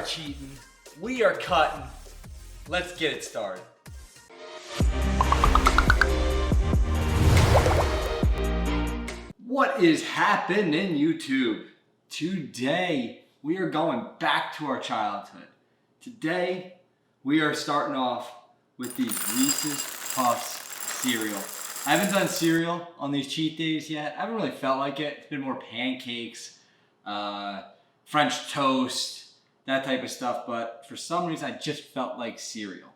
cheating. We are cutting. Let's get it started. What is happening, YouTube? Today, we are going back to our childhood. Today, we are starting off with these Reese's Puffs cereal. I haven't done cereal on these cheat days yet. I haven't really felt like it. It's been more pancakes, French toast, that type of stuff. But for some reason, I just felt like cereal.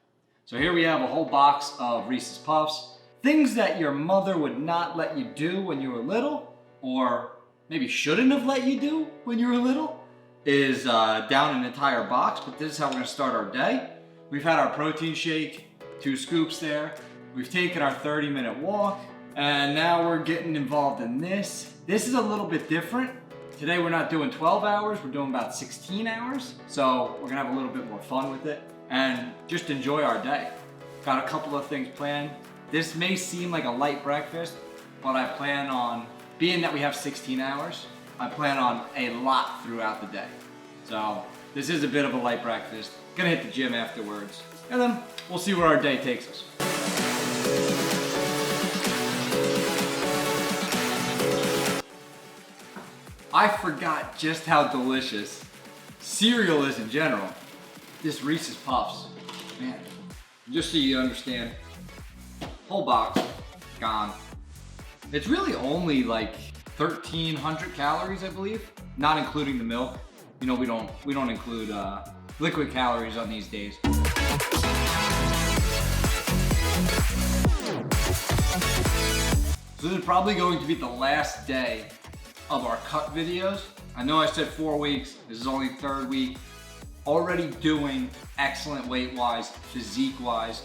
So here we have a whole box of Reese's Puffs. Things that your mother would not let you do when you were little, or maybe shouldn't have let you do when you were little, is down an entire box. But this is how we're gonna start our day. We've had our protein shake, 2 scoops there. We've taken our 30-minute walk, and now we're getting involved in this. This is a little bit different. Today we're not doing 12 hours, we're doing about 16 hours. So we're gonna have a little bit more fun with it and just enjoy our day. Got a couple of things planned. This may seem like a light breakfast, but I plan on, being that we have 16 hours, I plan on a lot throughout the day. So this is a bit of a light breakfast. Gonna hit the gym afterwards, and then we'll see where our day takes us. I forgot just how delicious cereal is in general. This Reese's Puffs, man, just so you understand, whole box, gone. It's really only like 1,300 calories, I believe, not including the milk. You know, we don't include liquid calories on these days. So this is probably going to be the last day of our cut videos. I know I said 4 weeks, this is only 3rd week. Already doing excellent weight-wise, physique-wise.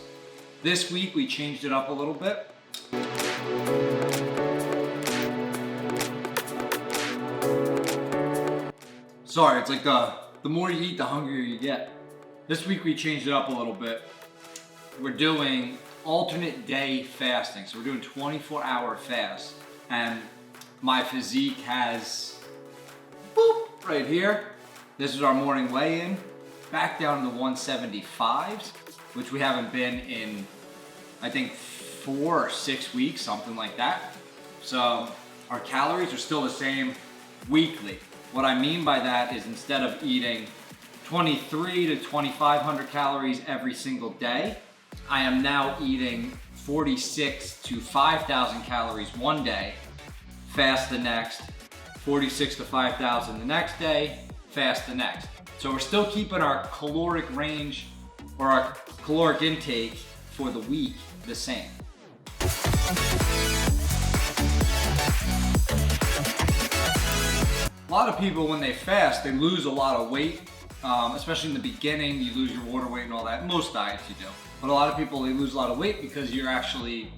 This week we changed it up a little bit. Sorry, it's like the more you eat, the hungrier you get. This week we changed it up a little bit. We're doing alternate day fasting. So we're doing 24-hour fast. And my physique has, boop, right here. This is our morning weigh-in. Back down to the 175s, which we haven't been in, I think, 4 or 6 weeks, something like that. So our calories are still the same weekly. What I mean by that is instead of eating 23 to 2,500 calories every single day, I am now eating 46 to 5,000 calories one day, fast the next, 46 to 5,000 the next day, fast the next. So we're still keeping our caloric range or our caloric intake for the week the same. A lot of people, when they fast, they lose a lot of weight, especially in the beginning. You lose your water weight and all that. Most diets you do. But a lot of people, they lose a lot of weight because you're actually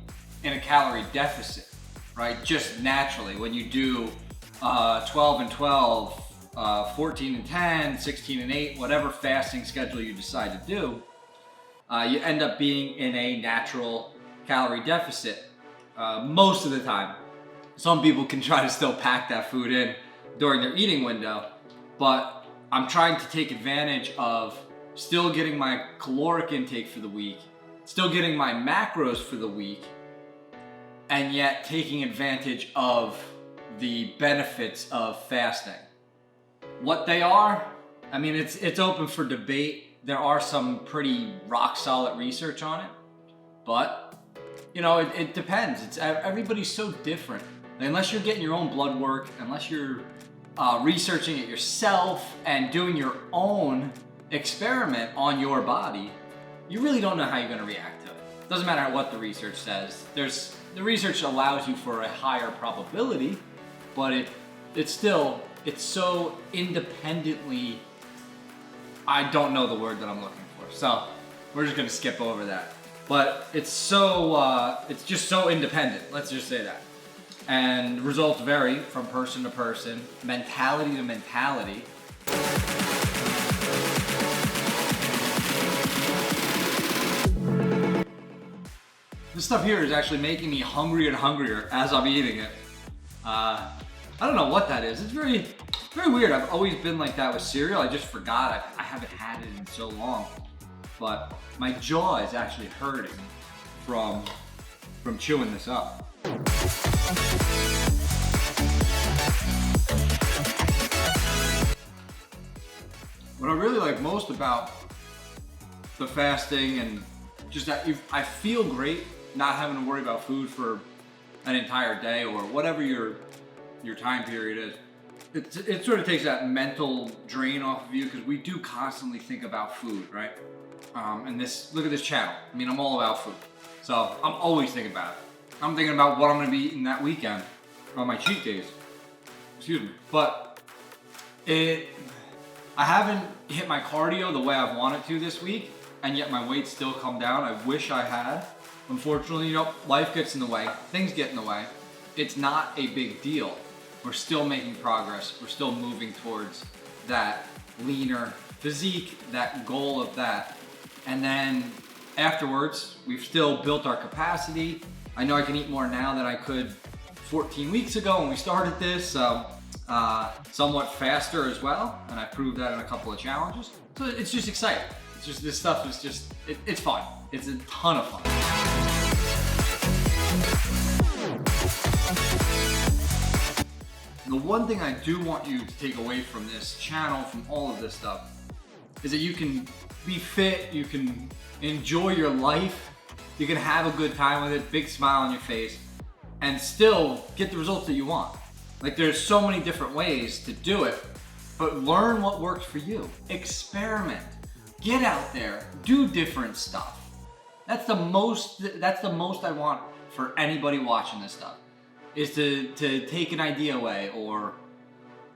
in a calorie deficit, right? Just naturally. When you do 12 and 12, 14 and 10, 16 and 8, whatever fasting schedule you decide to do, you end up being in a natural calorie deficit most of the time. Some people can try to still pack that food in during their eating window, but I'm trying to take advantage of still getting my caloric intake for the week, still getting my macros for the week, and yet taking advantage of the benefits of fasting. What they are, I mean, it's open for debate. There are some pretty rock solid research on it, but you know, it depends. Everybody's so different. Unless you're getting your own blood work, unless you're researching it yourself and doing your own experiment on your body, you really don't know how you're going to react to it. Doesn't matter what the research says. The research allows you for a higher probability, but it's so independently, I don't know the word that I'm looking for, so we're just gonna skip over that. But it's just so independent, let's just say that. And results vary from person to person, mentality to mentality. This stuff here is actually making me hungrier and hungrier as I'm eating it. I don't know what that is. It's very, It's very weird. I've always been like that with cereal. I just forgot. I haven't had it in so long. But my jaw is actually hurting from chewing this up. What I really like most about the fasting and just that I feel great not having to worry about food for an entire day or whatever your time period is. It sort of takes that mental drain off of you because we do constantly think about food, right? And look at this channel. I mean, I'm all about food. So I'm always thinking about it. I'm thinking about what I'm gonna be eating that weekend on my cheat days. Excuse me. But I haven't hit my cardio the way I've wanted to this week, and yet my weight's still come down. I wish I had. Unfortunately, life gets in the way. Things get in the way. It's not a big deal. We're still making progress. We're still moving towards that leaner physique, that goal of that. And then afterwards, we've still built our capacity. I know I can eat more now than I could 14 weeks ago when we started this, so somewhat faster as well. And I proved that in a couple of challenges. So it's just exciting. It's just, this stuff is just, it's fun. It's a ton of fun. The one thing I do want you to take away from this channel, from all of this stuff, is that you can be fit, you can enjoy your life, you can have a good time with it, big smile on your face, and still get the results that you want. Like, there's so many different ways to do it, but learn what works for you. Experiment. Get out there, do different stuff. That's the most I want for anybody watching this stuff, is to take an idea away, or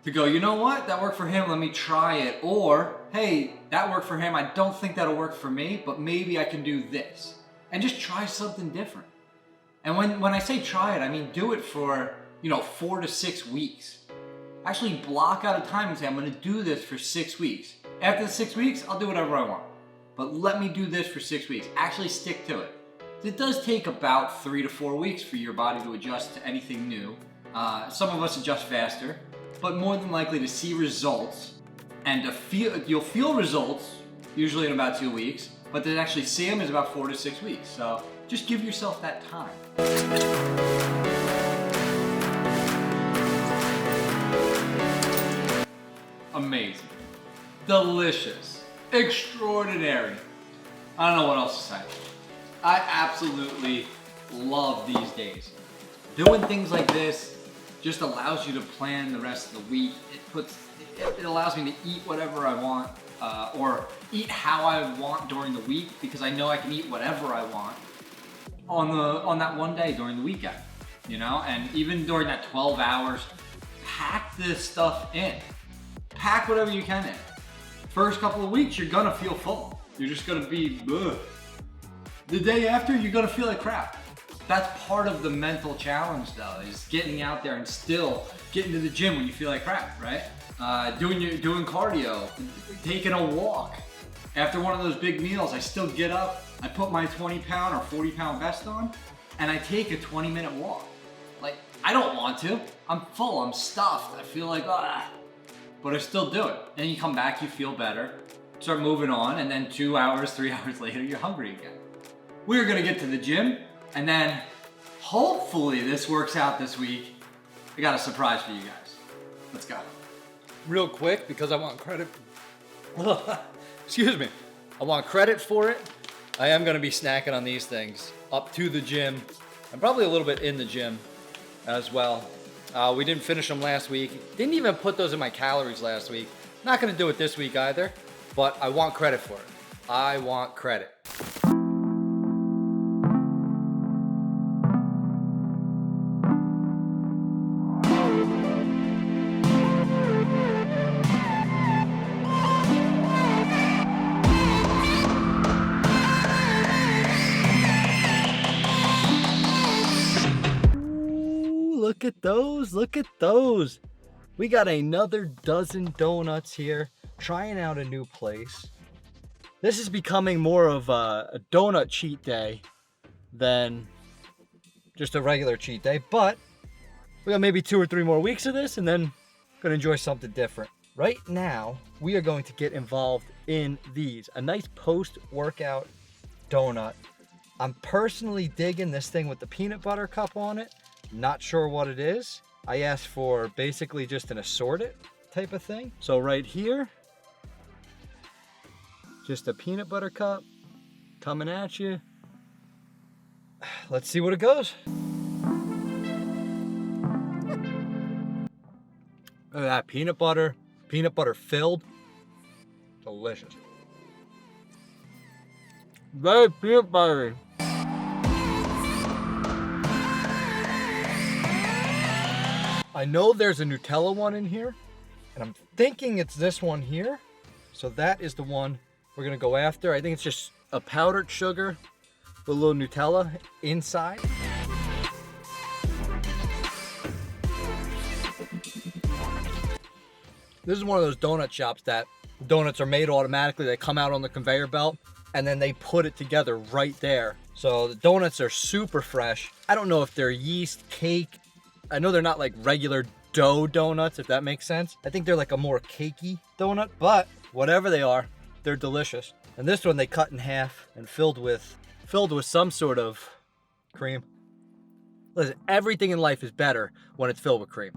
to go, you know what, that worked for him, let me try it. Or, hey, that worked for him, I don't think that'll work for me, but maybe I can do this. And just try something different. And when I say try it, I mean do it for, 4 to 6 weeks. Actually block out a time and say, I'm gonna do this for 6 weeks. After the 6 weeks, I'll do whatever I want. But let me do this for 6 weeks. Actually stick to it. It does take about 3 to 4 weeks for your body to adjust to anything new. Some of us adjust faster, but more than likely to see results and you'll feel results usually in about 2 weeks, but to actually see them is about 4 to 6 weeks. So just give yourself that time. Amazing, delicious, extraordinary. I don't know what else to say. I absolutely love these days. Doing things like this just allows you to plan the rest of the week. It allows me to eat whatever I want, or eat how I want during the week, because I know I can eat whatever I want on that one day during the weekend, and even during that 12 hours, pack this stuff in. Pack whatever you can in. First couple of weeks, you're gonna feel full. You're just gonna be, ugh. The day after, you're gonna feel like crap. That's part of the mental challenge though, is getting out there and still getting to the gym when you feel like crap, right? Doing cardio, taking a walk. After one of those big meals, I still get up, I put my 20-pound or 40-pound vest on, and I take a 20-minute walk. Like, I don't want to. I'm full, I'm stuffed, I feel like, but I still do it. Then you come back, you feel better, start moving on, and then 2 hours, 3 hours later, you're hungry again. We're gonna get to the gym, and then hopefully this works out this week. I got a surprise for you guys. Let's go. Real quick, because I want credit. Excuse me. I want credit for it. I am gonna be snacking on these things up to the gym, and probably a little bit in the gym as well. We didn't finish them last week. Didn't even put those in my calories last week. Not gonna do it this week either, but I want credit for it. I want credit. Look at those, look at those. We got another dozen donuts here, trying out a new place. This is becoming more of a donut cheat day than just a regular cheat day, but we got maybe 2 or 3 more weeks of this, and then Gonna enjoy something different. Right now, we are going to get involved in these. A nice post-workout donut. I'm personally digging this thing with the peanut butter cup on it. Not sure what it is. I asked for basically just an assorted type of thing. So right here, just a peanut butter cup coming at you. Let's see what it goes. Look at that, peanut butter filled. Delicious. Very peanut buttery. I know there's a Nutella one in here, and I'm thinking it's this one here. So that is the one we're gonna go after. I think it's just a powdered sugar with a little Nutella inside. This is one of those donut shops that donuts are made automatically. They come out on the conveyor belt and then they put it together right there. So the donuts are super fresh. I don't know if they're yeast, cake. I know they're not like regular dough donuts, if that makes sense. I think they're like a more cakey donut, but whatever they are, they're delicious. And this one they cut in half and filled with some sort of cream. Listen, everything in life is better when it's filled with cream.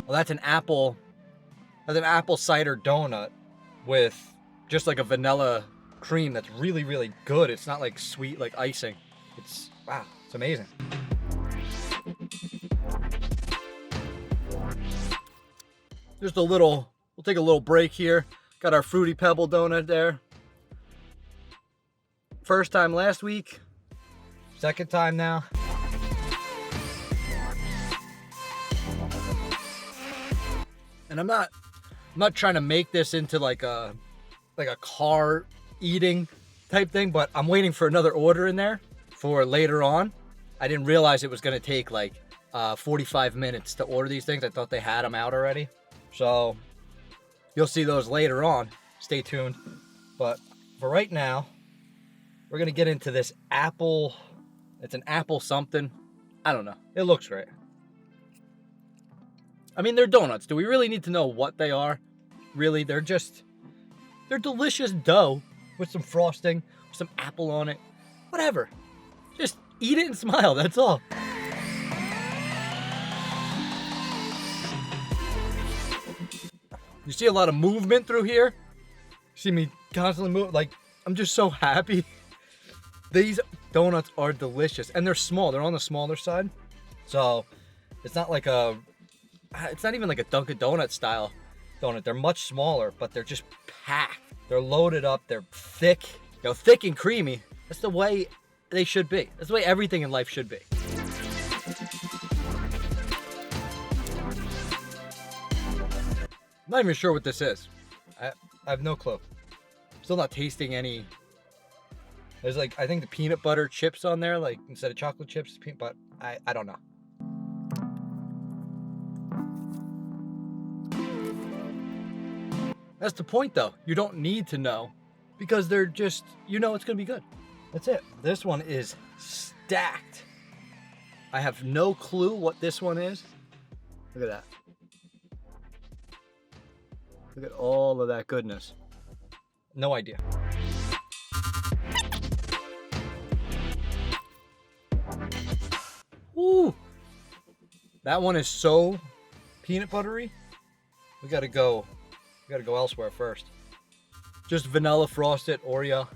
Well, that's an apple cider donut with just like a vanilla cream that's really, really good. It's not like sweet like icing. It's, wow, it's amazing. Just a little, we'll take a little break here. Got our Fruity Pebble donut there. First time last week, second time now. And I'm not trying to make this into like a car eating type thing, but I'm waiting for another order in there for later on. I didn't realize it was gonna take like 45 minutes to order these things. I thought they had them out already. So you'll see those later on. Stay tuned. But for right now, we're gonna get into this apple. It's an apple something. I don't know. It looks great. I mean, they're donuts. Do we really need to know what they are? Really, they're delicious dough with some frosting, with some apple on it. Whatever. Just eat it and smile, that's all. You see a lot of movement through here? You see me constantly move, like, I'm just so happy. These donuts are delicious, and they're small. They're on the smaller side. So, it's not even like a Dunkin' Donuts style donut. They're much smaller, but they're just packed. They're loaded up. They're thick, thick and creamy. That's the way they should be. That's the way everything in life should be. I'm not even sure what this is. I have no clue. Still not tasting any. There's like, I think the peanut butter chips on there, like instead of chocolate chips, but I don't know. That's the point though. You don't need to know because they're just, it's going to be good. That's it. This one is stacked. I have no clue what this one is. Look at that. Look at all of that goodness. No idea. Ooh. That one is so peanut buttery. We gotta go elsewhere first. Just vanilla frosted Oreo.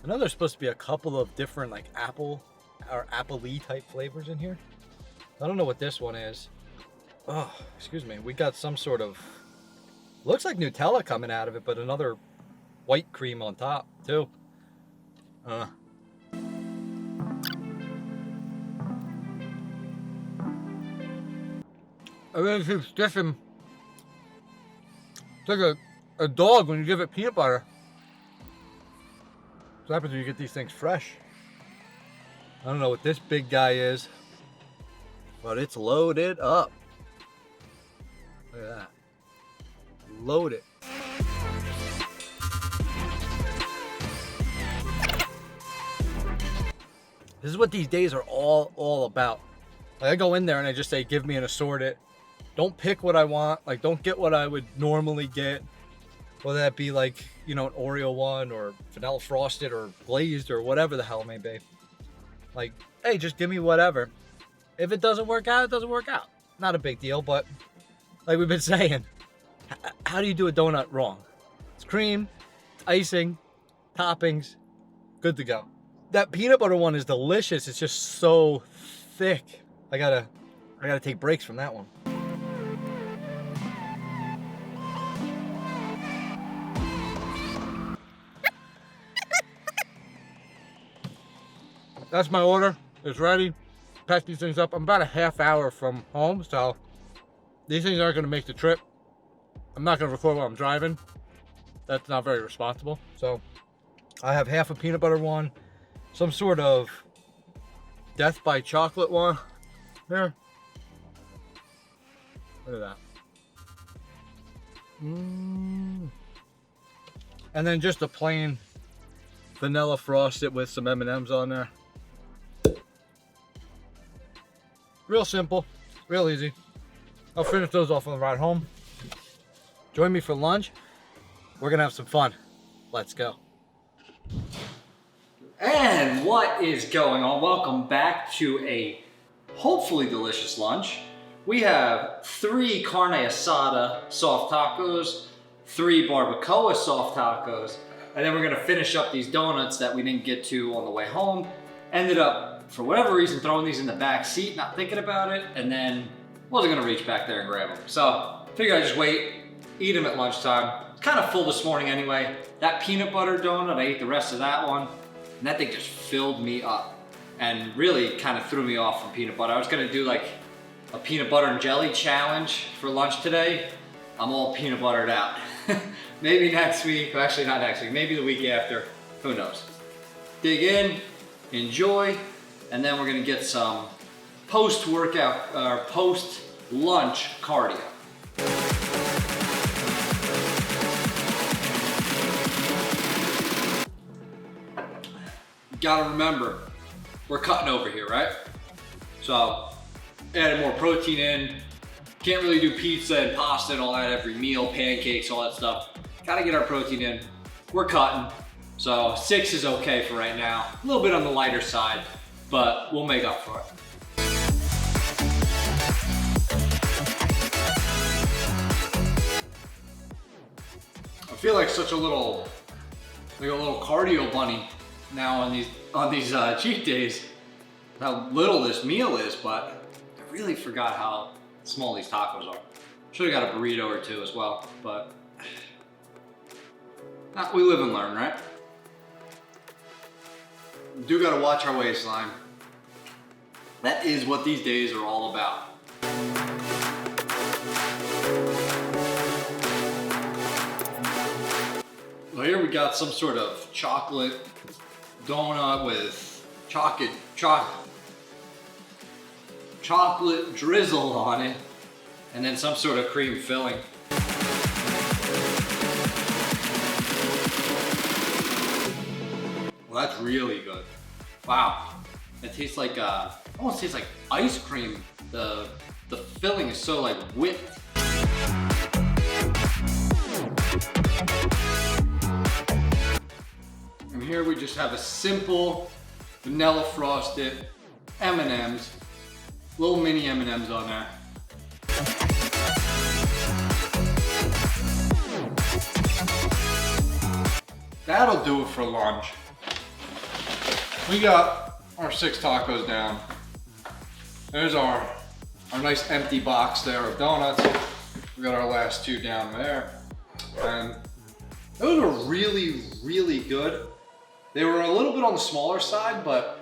I know there's supposed to be a couple of different like apple or apple-y type flavors in here. I don't know what this one is. Oh, excuse me. We got some sort of, looks like Nutella coming out of it, but another white cream on top too. Everything seems stiff and it's like a dog when you give it peanut butter. What happens when you get these things fresh? I don't know what this big guy is, but it's loaded up. Look at that. This is what these days are all about. Like I go in there and I just say, give me an assorted. Don't pick what I want. Like don't get what I would normally get. Whether that be like, you know, an Oreo one or vanilla frosted or glazed or whatever the hell it may be. Like, hey, just give me whatever. If it doesn't work out, it doesn't work out. Not a big deal, but like we've been saying, how do you do a donut wrong? It's cream, icing, toppings, good to go. That peanut butter one is delicious. It's just so thick. I gotta take breaks from that one. That's my order. It's ready. Pack these things up. I'm about a half hour from home, so these things aren't gonna make the trip. I'm not gonna record while I'm driving. That's not very responsible. So I have half a peanut butter one, some sort of death by chocolate one. Here. Look at that. And then just a plain vanilla frosted with some M&Ms on there. Real simple, real easy. I'll finish those off on the ride home. Join me for lunch. We're gonna have some fun. Let's go. And what is going on? Welcome back to a hopefully delicious lunch. We have 3 carne asada soft tacos, 3 barbacoa soft tacos, and then we're gonna finish up these donuts that we didn't get to on the way home. Ended up, for whatever reason, throwing these in the back seat, not thinking about it, and then wasn't gonna reach back there and grab them. So figured I'd just wait, eat them at lunchtime. It's kind of full this morning anyway. That peanut butter donut, I ate the rest of that one, and that thing just filled me up and really kind of threw me off from peanut butter. I was gonna do like a peanut butter and jelly challenge for lunch today. I'm all peanut buttered out. Maybe next week, well, actually not next week, maybe the week after, who knows. Dig in, enjoy, and then we're gonna get some post-workout, or post-lunch cardio. Gotta remember, we're cutting over here, right? So, adding more protein in. Can't really do pizza and pasta and all that every meal, pancakes, all that stuff. Gotta get our protein in. We're cutting. So 6 is okay for right now. A little bit on the lighter side, but we'll make up for it. I feel like such a little cardio bunny now on these cheat days. How little this meal is, but I really forgot how small these tacos are. Should have got a burrito or 2 as well, but we live and learn, right? We do gotta watch our waistline. That is what these days are all about. Well, here we got some sort of chocolate donut with chocolate drizzle on it, and then some sort of cream filling. Well, that's really good. Wow, it tastes like almost tastes like ice cream. The filling is so like whipped. And here we just have a simple vanilla frosted M&Ms, little mini M&Ms on there. That'll do it for lunch. We got our 6 tacos down. There's our nice empty box there of donuts. We got our last 2 down there. And those were really, really good. They were a little bit on the smaller side, but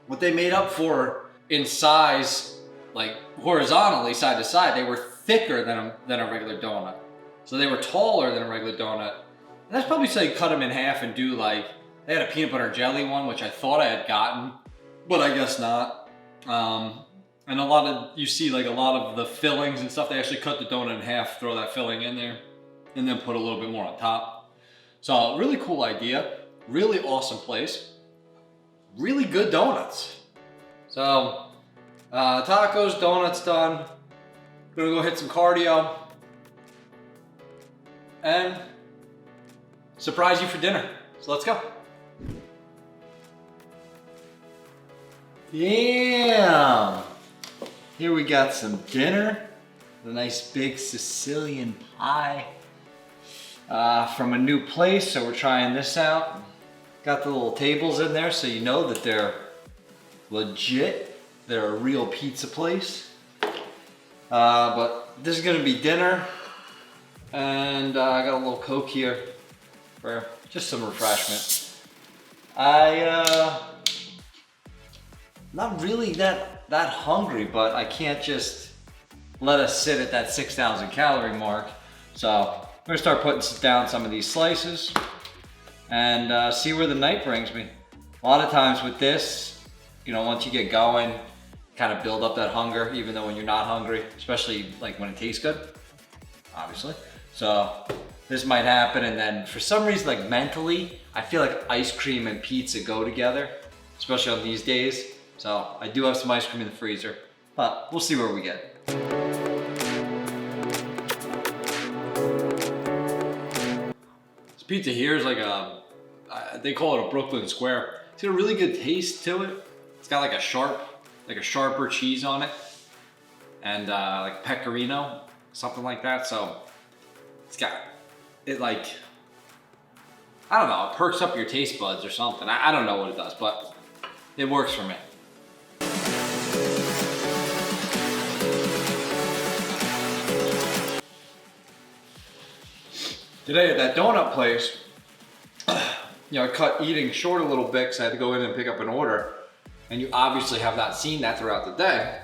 what they made up for in size, like horizontally side to side, they were thicker than a regular donut. So they were taller than a regular donut. And that's probably so you cut them in half and do like, they had a peanut butter jelly one, which I thought I had gotten, but I guess not. And you see like a lot of the fillings and stuff, they actually cut the donut in half, throw that filling in there, and then put a little bit more on top. So really cool idea, really awesome place, really good donuts. So, tacos, donuts done. Gonna go hit some cardio. And surprise you for dinner. So let's go. Damn! Here we got some dinner. A nice big Sicilian pie from a new place, so we're trying this out. Got the little tables in there so you know that they're legit. They're a real pizza place. But this is gonna be dinner. And I got a little Coke here for just some refreshment. Not really that hungry, but I can't just let us sit at that 6,000 calorie mark. So I'm gonna start putting down some of these slices and see where the night brings me. A lot of times with this, you know, once you get going, kind of build up that hunger, even though when you're not hungry, especially like when it tastes good, obviously. So this might happen, and then for some reason, like mentally, I feel like ice cream and pizza go together, especially on these days. So I do have some ice cream in the freezer, but we'll see where we get. This pizza here is like they call it a Brooklyn Square. It's got a really good taste to it. It's got like a sharper cheese on it, and like pecorino, something like that. So it's got it like, I don't know, it perks up your taste buds or something. I don't know what it does, but it works for me. Today at that donut place, you know, I cut eating short a little bit because I had to go in and pick up an order. And you obviously have not seen that throughout the day.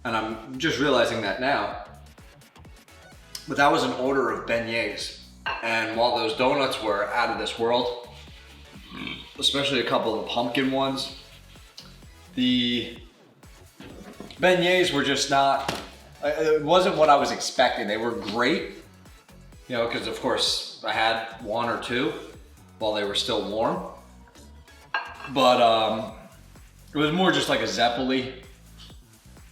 And I'm just realizing that now. But that was an order of beignets. And while those donuts were out of this world, especially a couple of the pumpkin ones, the beignets were just not, it wasn't what I was expecting. They were great, you know, because of course I had one or two while they were still warm. But it was more just like a zeppoli.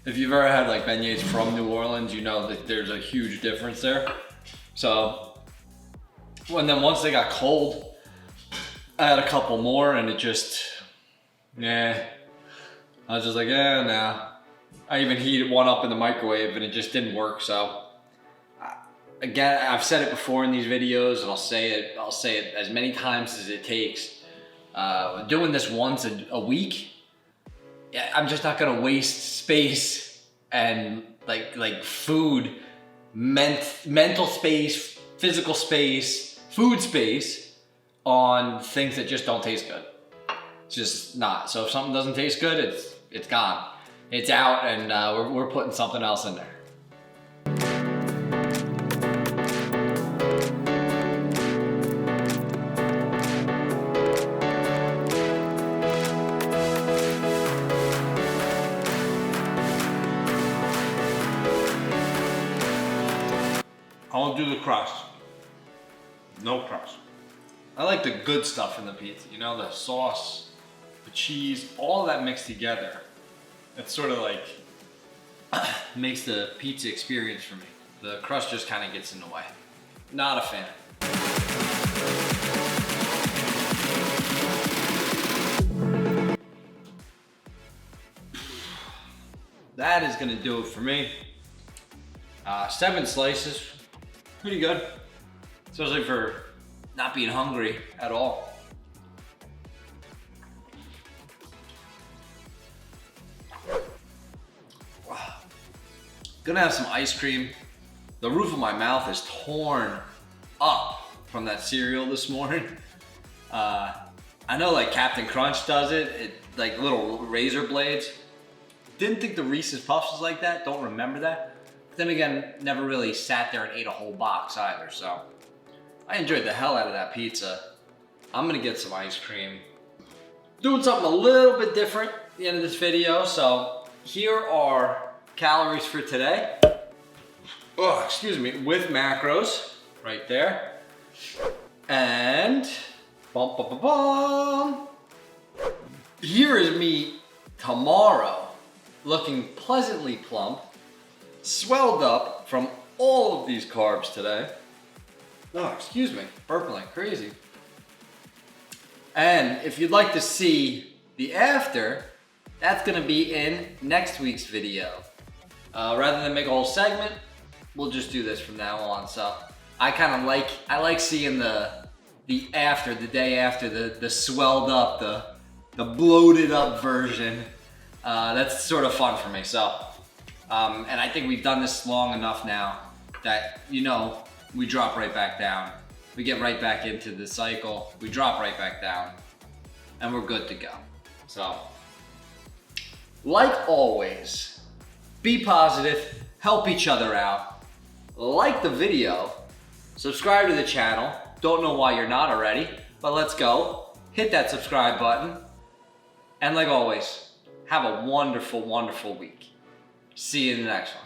If you've ever had like beignets from New Orleans, you know that there's a huge difference there. So, and then once they got cold, I had a couple more and it just, yeah. I was just like, yeah, nah. I even heated one up in the microwave and it just didn't work. So, again, I've said it before in these videos, and I'll say it as many times as it takes. Doing this once a week, I'm just not gonna waste space and like food, mental space, physical space, food space on things that just don't taste good. It's just not. So if something doesn't taste good, it's gone. It's out, and we're putting something else in there. I won't do the crust. No crust. I like the good stuff in the pizza, you know, the sauce, the cheese, all of that mixed together. It's sort of like makes the pizza experience for me. The crust just kind of gets in the way. Not a fan. That is gonna do it for me. 7 slices, pretty good. Especially for not being hungry at all. Gonna have some ice cream. The roof of my mouth is torn up from that cereal this morning. I know like Captain Crunch does it, like little razor blades. Didn't think the Reese's Puffs was like that, don't remember that. But then again, never really sat there and ate a whole box either, so. I enjoyed the hell out of that pizza. I'm gonna get some ice cream. Doing something a little bit different at the end of this video, so here are calories for today. Oh, excuse me, with macros, right there. And, bum, bum, bum, bum. Here is me tomorrow looking pleasantly plump, swelled up from all of these carbs today. Oh, excuse me, burping like crazy. And if you'd like to see the after, that's gonna be in next week's video. Rather than make a whole segment, we'll just do this from now on. So I kind of like seeing the after, the day after, the swelled up, the bloated up version. That's sort of fun for me. So, and I think we've done this long enough now that, you know, we drop right back down. We get right back into the cycle. We drop right back down and we're good to go. So, like always, be positive, help each other out, like the video, subscribe to the channel. Don't know why you're not already, but let's go. Hit that subscribe button. And like always, have a wonderful, wonderful week. See you in the next one.